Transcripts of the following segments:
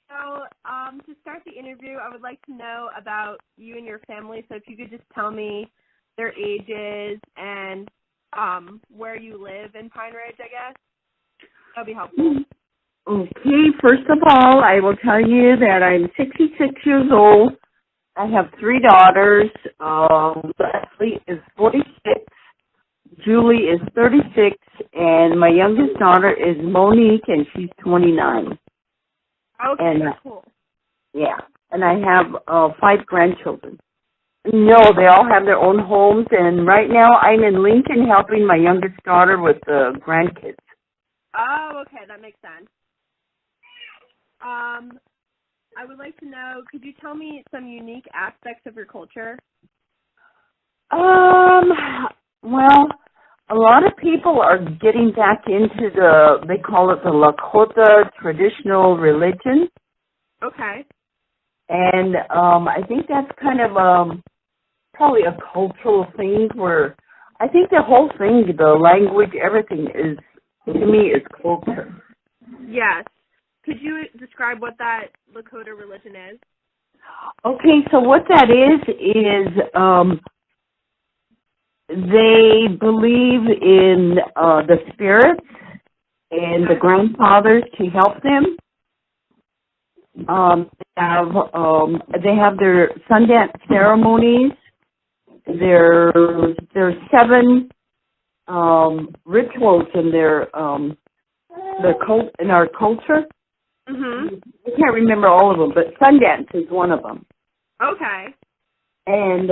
So, to start the interview, I would like to know about you and your family. So if you could just tell me their ages and where you live in Pine Ridge, I guess, that would be helpful. Okay, first of all, I will tell you that I'm 66 years old. I have three daughters. Leslie is 46, Julie is 36, and my youngest daughter is Monique, and she's 29. Okay, And cool. yeah, and I have 5 grandchildren. No, they all have their own homes, and right now I'm in Lincoln helping my youngest daughter with the grandkids. Oh, okay, that makes sense. I would like to know, could you tell me some unique aspects of your culture? Well, a lot of people are getting back into they call it the Lakota traditional religion. Okay. And I think that's kind of probably a cultural thing where I think the whole thing, the language, everything is, to me, is culture. Yes. Could you describe what that Lakota religion is? Okay, so what that is they believe in the spirits and the grandfathers to help them. They have their Sundance ceremonies. There's 7 rituals in in our culture. Mhm. I can't remember all of them, but Sundance is one of them. Okay. And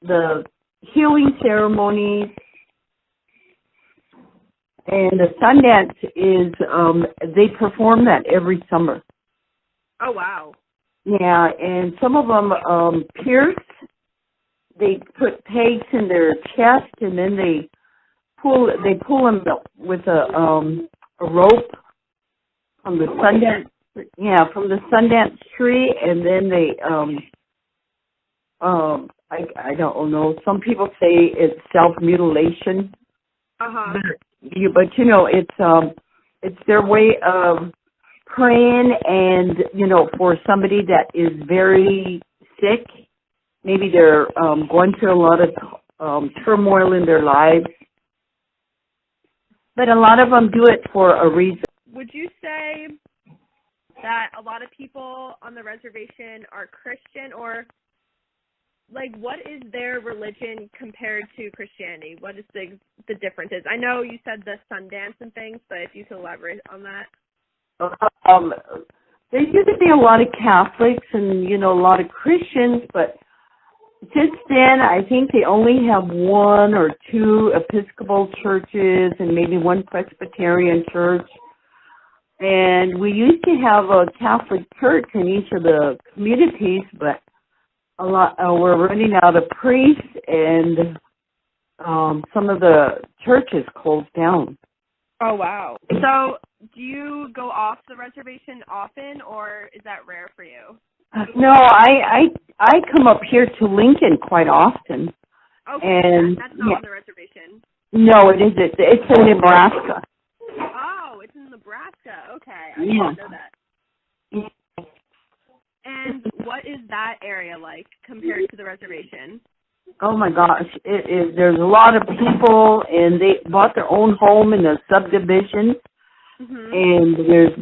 the healing ceremonies, and the Sundance is they perform that every summer. Oh, wow. Yeah, and some of them pierce. They put pegs in their chest, and then they pull them with a rope from the Sundance. Yeah, from the Sundance tree, and then they I don't know. Some people say it's self-mutilation. Uh-huh. But it's their way of praying, and for somebody that is very sick, maybe they're going through a lot of turmoil in their lives. But a lot of them do it for a reason. Would you say that a lot of people on the reservation are Christian, or what is their religion compared to Christianity? What is the differences? I know you said the Sundance and things, but if you could elaborate on that. There used to be a lot of Catholics and, a lot of Christians, but since then, I think they only have 1 or 2 Episcopal churches and maybe 1 Presbyterian church. And we used to have a Catholic church in each of the communities, but we're running out of priests, and some of the churches closed down. Oh, wow. So do you go off the reservation often, or is that rare for you? No, I come up here to Lincoln quite often. Okay, and that's not on the reservation. No, it isn't. It's in Nebraska. Oh, it's in Nebraska. Okay, I Yeah. didn't know that. And what is that area like compared to the reservation? Oh my gosh, it is. There's a lot of people, and they bought their own home in a subdivision, and there's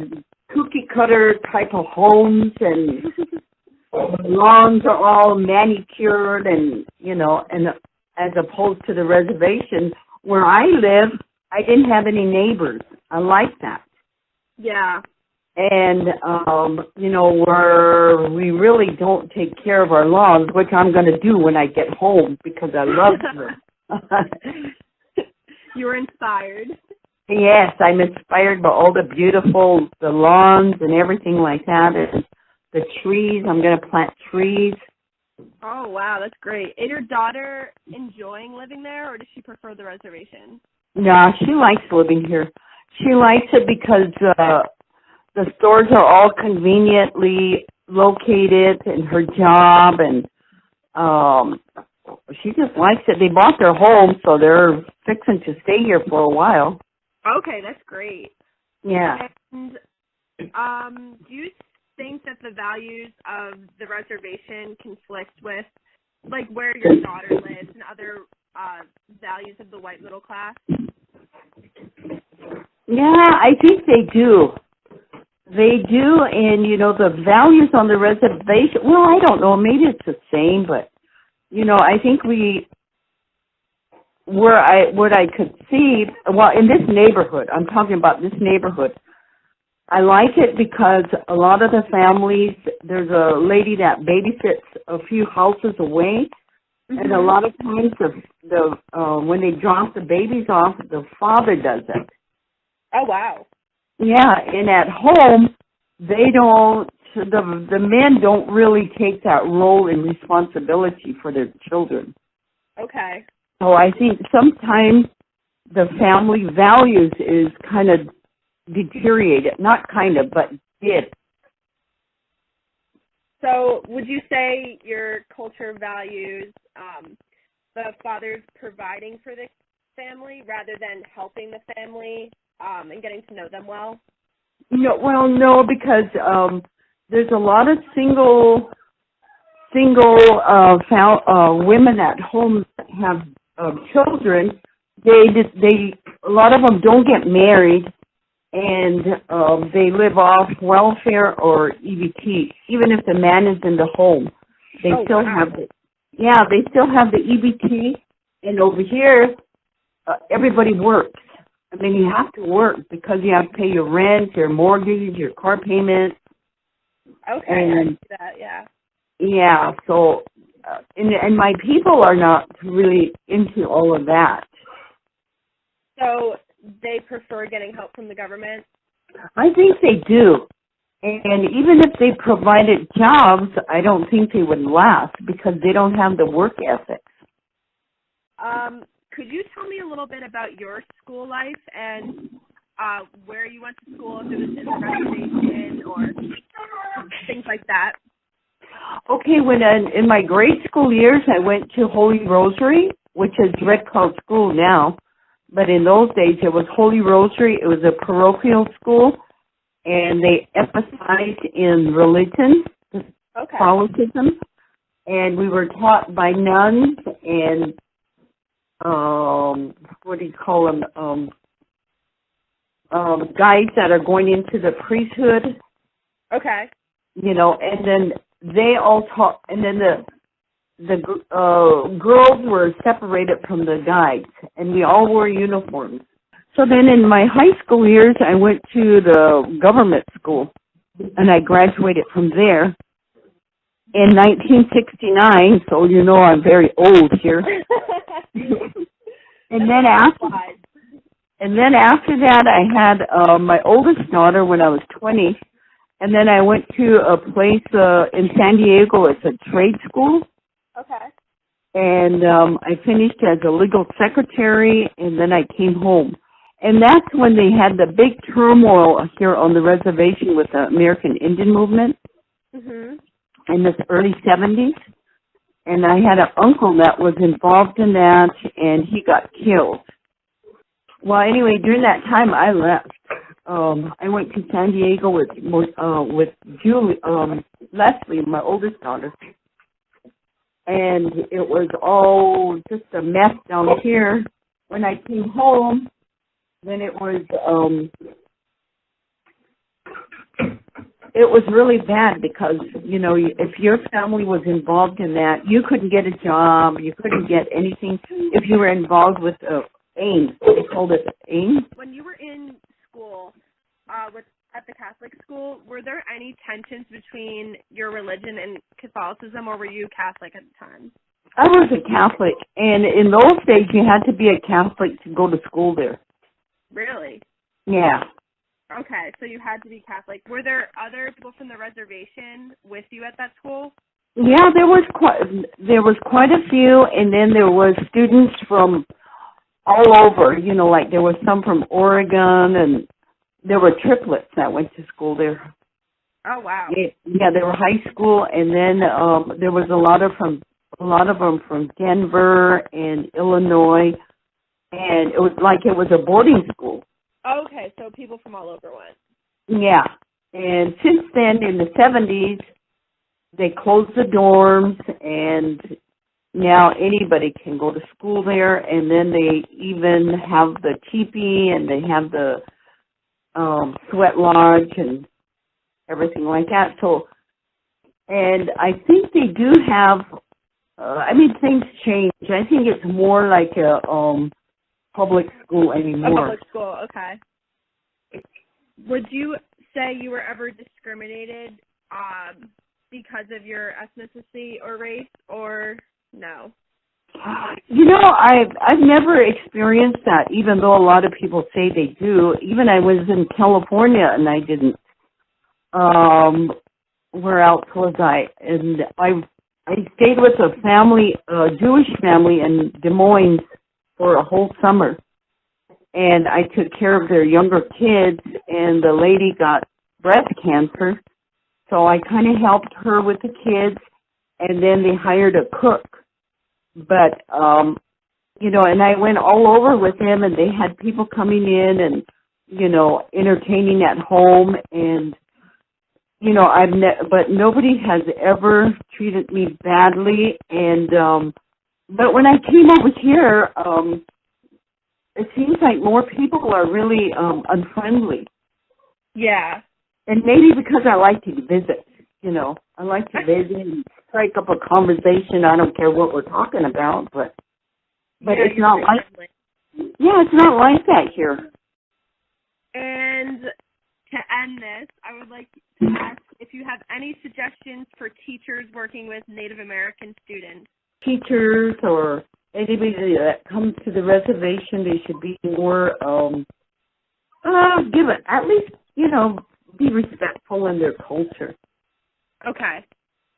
cookie cutter type of homes, and the lawns are all manicured, and and as opposed to the reservation where I live, I didn't have any neighbors. I like that. Yeah. And, where we really don't take care of our lawns, which I'm going to do when I get home because I love them. You were inspired. Yes, I'm inspired by all the lawns and everything like that. And the trees, I'm going to plant trees. Oh, wow, that's great. Is your daughter enjoying living there, or does she prefer the reservation? No, she likes living here. She likes it because the stores are all conveniently located in her job, and she just likes it. They bought their home, so they're fixing to stay here for a while. Okay, that's great. Yeah. And do you think that the values of the reservation conflict with, like, where your daughter lives and other values of the white middle class? Yeah, I think they do. They do, and, the values on the reservation, well, I don't know, maybe it's the same, but, I think what I could see, well, in this neighborhood, I'm talking about this neighborhood, I like it because a lot of the families, there's a lady that babysits a few houses away, and a lot of times when they drop the babies off, the father does it. Oh, wow. Yeah, and at home, the men don't really take that role and responsibility for their children. Okay. So I think sometimes the family values is kind of deteriorated, not kind of, but did. So would you say your culture values the fathers providing for the family rather than helping the family and getting to know them well? No, well, no, because there's a lot of single women at home that have children. A lot of them don't get married, and they live off welfare or EBT. Even if the man is in the home, they still have they still have the EBT. And over here, everybody works. I mean, you have to work because you have to pay your rent, your mortgage, your car payment. Okay, and, I see that, yeah. Yeah, so, and my people are not really into all of that. So they prefer getting help from the government? I think they do. And even if they provided jobs, I don't think they would last because they don't have the work ethics. Could you tell me a little bit about your school life and where you went to school, if it was in the reservation or things like that? Okay, when in my grade school years, I went to Holy Rosary, which is Red Cloud School now. But in those days, it was Holy Rosary. It was a parochial school, and they emphasized in religion, Catholicism, and we were taught by nuns and what do you call them? Guys that are going into the priesthood. Okay. And then they all taught, and then the girls were separated from the guys, and we all wore uniforms. So then in my high school years, I went to the government school, and I graduated from there in 1969, so I'm very old here. and then after that, I had my oldest daughter when I was 20, and then I went to a place in San Diego. It's a trade school. Okay. And I finished as a legal secretary, and then I came home. And that's when they had the big turmoil here on the reservation with the American Indian movement in the early 70s. And I had an uncle that was involved in that, and he got killed. Well, anyway, during that time, I left. I went to San Diego with Julie, Leslie, my oldest daughter. And it was all just a mess down here. When I came home, then it was really bad because, if your family was involved in that, you couldn't get a job, you couldn't get anything if you were involved with AIM. They called it AIM. When you were in school, at the Catholic school, were there any tensions between your religion and Catholicism, or were you Catholic at the time? I was a Catholic, and in those days, you had to be a Catholic to go to school there. Really? Yeah. Okay, so you had to be Catholic. Were there other people from the reservation with you at that school? Yeah, there was quite a few, and then there was students from all over. Like there was some from Oregon, and there were triplets that went to school there. Oh wow! Yeah, they were high school, and then there was a lot of them from Denver and Illinois, and it was a boarding school. Okay, so people from all over went. Yeah. And since then, in the 70s, they closed the dorms, and now anybody can go to school there. And then they even have the teepee, and they have the sweat lodge and everything like that. So, and I think they do have, things change. I think it's more like a public school anymore. A public school, okay. Would you say you were ever discriminated because of your ethnicity or race, or no? I've never experienced that, even though a lot of people say they do. Even I was in California and I didn't. Where else was I? And I stayed with a family, a Jewish family in Des Moines for a whole summer. And I took care of their younger kids, and the lady got breast cancer. So I kind of helped her with the kids, and then they hired a cook. But, and I went all over with them, and they had people coming in and, entertaining at home. And, but nobody has ever treated me badly. And, but when I came over here, it seems like more people are really unfriendly. Yeah. And maybe because I like to visit, I like to visit and strike up a conversation. I don't care what we're talking about, but yeah, it's not like friendly. Yeah, it's not like that here. And to end this, I would like to ask if you have any suggestions for teachers working with Native American students. Teachers or anybody that comes to the reservation, they should be more, give it, at least, be respectful in their culture. Okay.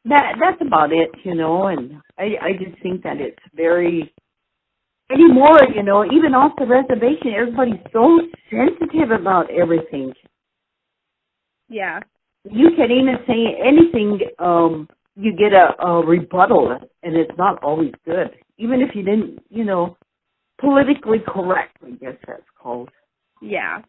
That's about it, and I just think that it's very, anymore, even off the reservation, everybody's so sensitive about everything. Yeah. You can even say anything, you get a rebuttal, and it's not always good. Even if you didn't, politically correct, I guess that's called. Yeah.